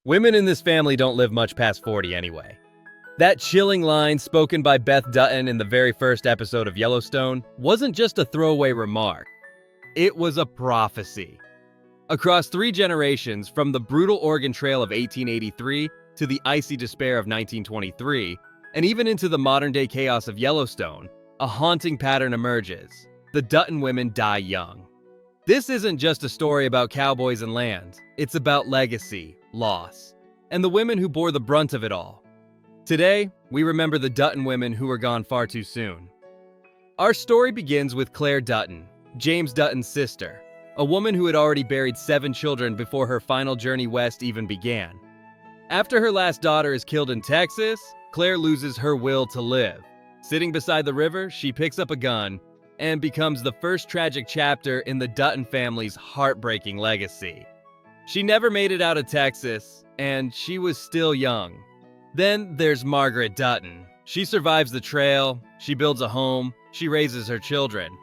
Women in this family don't live much past 40 anyway. That chilling line spoken by Beth Dutton in the very first episode of Yellowstone wasn't just a throwaway remark. It was a prophecy. Across 3 generations, from the brutal Oregon Trail of 1883 to the icy despair of 1923, and even into the modern-day chaos of Yellowstone, a haunting pattern emerges. The Dutton women die young. This isn't just a story about cowboys and land. It's about legacy, loss, and the women who bore the brunt of it all. Today, we remember the Dutton women who were gone far too soon. Our story begins with Claire Dutton, James Dutton's sister, a woman who had already buried 7 children before her final journey west even began. After her last daughter is killed in Texas, Claire loses her will to live. Sitting beside the river, she picks up a gun and becomes the first tragic chapter in the Dutton family's heartbreaking legacy. She never made it out of Texas, and she was still young. Then there's Margaret Dutton. She survives the trail, she builds a home, she raises her children.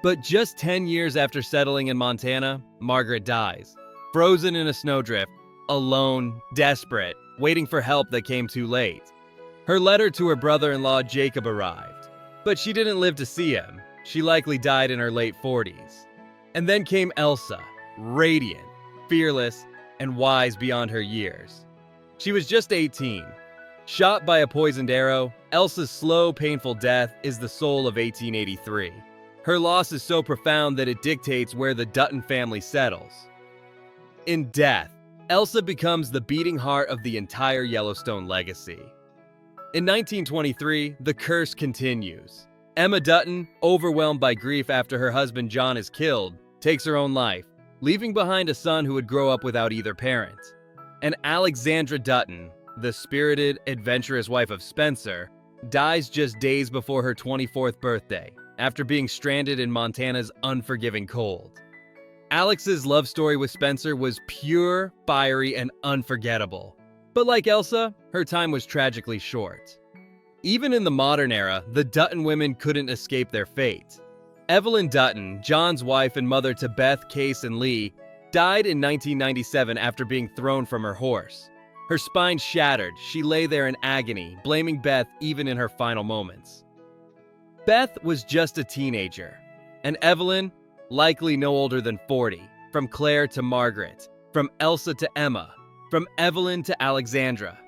But just 10 years after settling in Montana, Margaret dies. Frozen in a snowdrift, alone, desperate, waiting for help that came too late. Her letter to her brother-in-law Jacob arrived, but she didn't live to see him. She likely died in her late 40s. And then came Elsa, radiant, fearless, and wise beyond her years. She was just 18. Shot by a poisoned arrow, Elsa's slow, painful death is the soul of 1883. Her loss is so profound that it dictates where the Dutton family settles. In death, Elsa becomes the beating heart of the entire Yellowstone legacy. In 1923, the curse continues. Emma Dutton, overwhelmed by grief after her husband John is killed, takes her own life, leaving behind a son who would grow up without either parent. And Alexandra Dutton, the spirited, adventurous wife of Spencer, dies just days before her 24th birthday, after being stranded in Montana's unforgiving cold. Alex's love story with Spencer was pure, fiery, and unforgettable. But like Elsa, her time was tragically short. Even in the modern era, the Dutton women couldn't escape their fate. Evelyn Dutton, John's wife and mother to Beth, Case, and Lee, died in 1997 after being thrown from her horse. Her spine shattered, she lay there in agony, blaming Beth even in her final moments. Beth was just a teenager, and Evelyn, likely no older than 40, from Claire to Margaret, from Elsa to Emma, from Evelyn to Alexandra.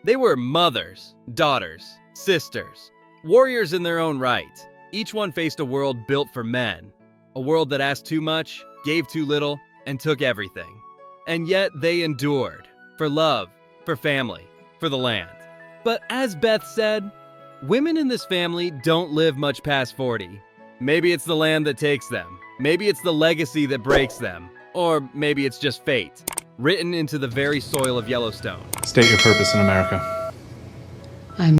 They were mothers, daughters, sisters, warriors in their own right. Each one faced a world built for men, a world that asked too much, gave too little, and took everything. And yet they endured, for love, for family, for the land. But as Beth said, women in this family don't live much past 40. Maybe it's the land that takes them. Maybe it's the legacy that breaks them. Or maybe it's just fate, written into the very soil of Yellowstone. State your purpose in America.